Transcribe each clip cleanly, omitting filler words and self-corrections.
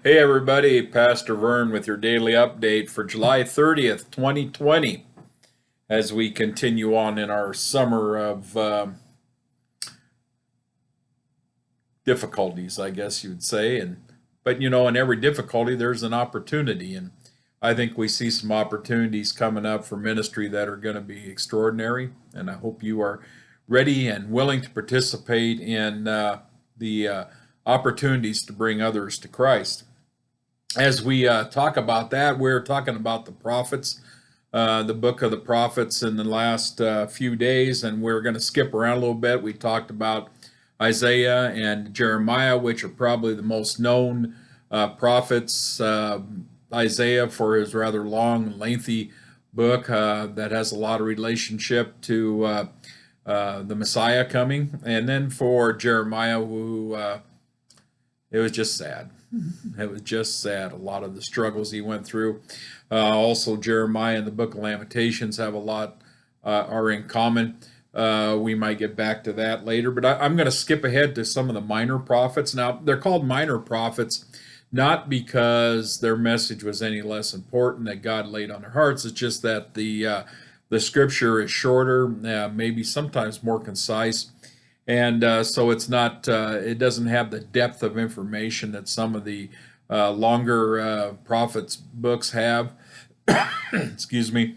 Hey everybody, Pastor Vern with your daily update for July 30th, 2020, as we continue on in our summer of difficulties, I guess you would say. But in every difficulty there's an opportunity, and I think we see some opportunities coming up for ministry that are going to be extraordinary, and I hope you are ready and willing to participate in the opportunities to bring others to Christ. As we talk about that, we're talking about the prophets, the book of the prophets in the last few days, and we're going to skip around a little bit. We talked about Isaiah and Jeremiah, which are probably the most known prophets. Isaiah for his rather long and lengthy book that has a lot of relationship to the Messiah coming, and then for Jeremiah, who it was just sad. It was just sad. A lot of the struggles he went through. Also, Jeremiah and the Book of Lamentations have a lot are in common. We might get back to that later, but I'm going to skip ahead to some of the minor prophets. Now, they're called minor prophets not because their message was any less important that God laid on their hearts. It's just that the scripture is shorter, maybe sometimes more concise, and so it's not it doesn't have the depth of information that some of the longer prophets books have. Excuse me.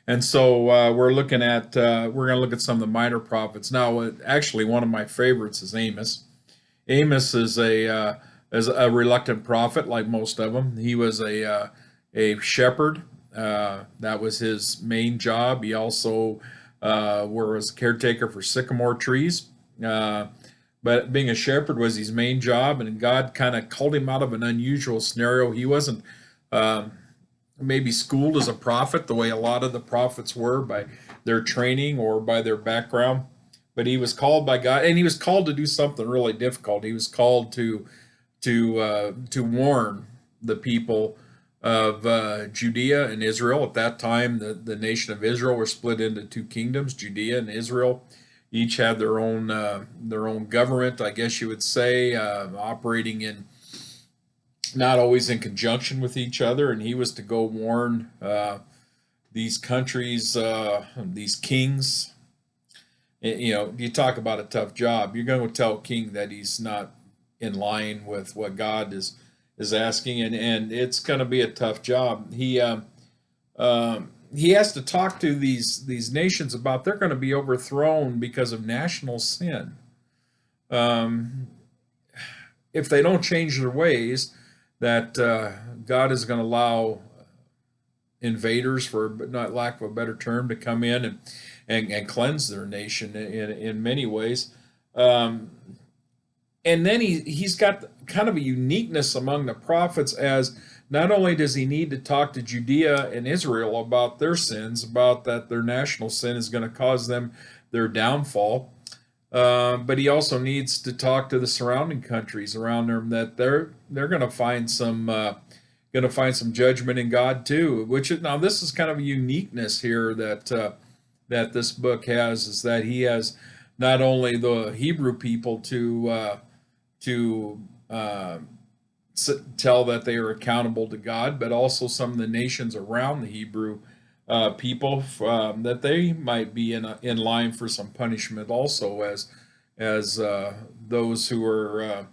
And so we're going to look at some of the minor prophets now. Actually, one of my favorites is Amos. Amos is a reluctant prophet, like most of them. He was a shepherd. That was his main job. He also was a caretaker for sycamore trees. But being a shepherd was his main job, and God kind of called him out of an unusual scenario. He wasn't maybe schooled as a prophet the way a lot of the prophets were by their training or by their background, but he was called by God, and he was called to do something really difficult. He was called to warn the people of Judea and Israel. At that time, the nation of Israel were split into two kingdoms, Judea and Israel. Each had their own government, I guess you would say, operating in not always in conjunction with each other. And he was to go warn these countries, these kings. You talk about a tough job. You're going to tell a king that he's not in line with what God is asking, and it's going to be a tough job. He has to talk to these nations about they're going to be overthrown because of national sin. Um, if they don't change their ways, that God is going to allow invaders, for not lack of a better term, to come in and cleanse their nation in many ways. And then he's got kind of a uniqueness among the prophets, as not only does he need to talk to Judea and Israel about their sins, about that their national sin is going to cause them their downfall, but he also needs to talk to the surrounding countries around them that they're going to find some judgment in God too. Now this is kind of a uniqueness here that this book has, is that he has not only the Hebrew people to tell that they are accountable to God, but also some of the nations around the Hebrew people, that they might be in line for some punishment also, as those who are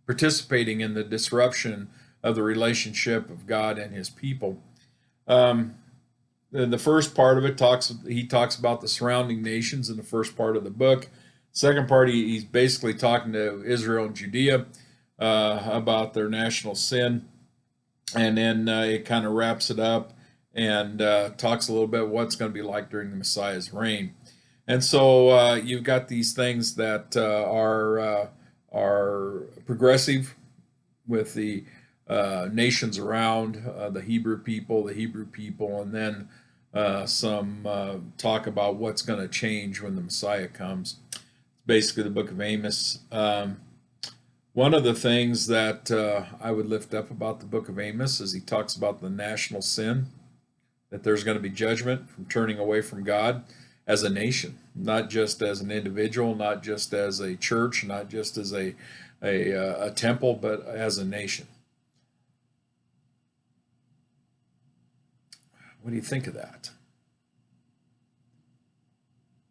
participating in the disruption of the relationship of God and His people. The first part of it he talks about the surrounding nations in the first part of the book. Second part, he's basically talking to Israel and Judea about their national sin, and then it kind of wraps it up and talks a little bit what's going to be like during the Messiah's reign. And so you've got these things that are progressive with the nations around the Hebrew people, and then some talk about what's going to change when the Messiah comes. Basically, the book of Amos. One of the things that I would lift up about the book of Amos is he talks about the national sin, that there's going to be judgment from turning away from God. as a nation, not just as an individual, not just as a church, not just as a temple, but as a nation. What do you think of that?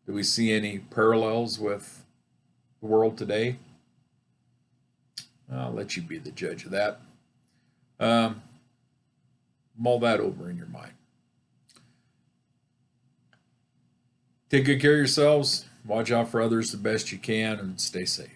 Do we see any parallels with the world today? I'll let you be the judge of that. Mull that over in your mind. Take good care of yourselves. Watch out for others the best you can, and stay safe.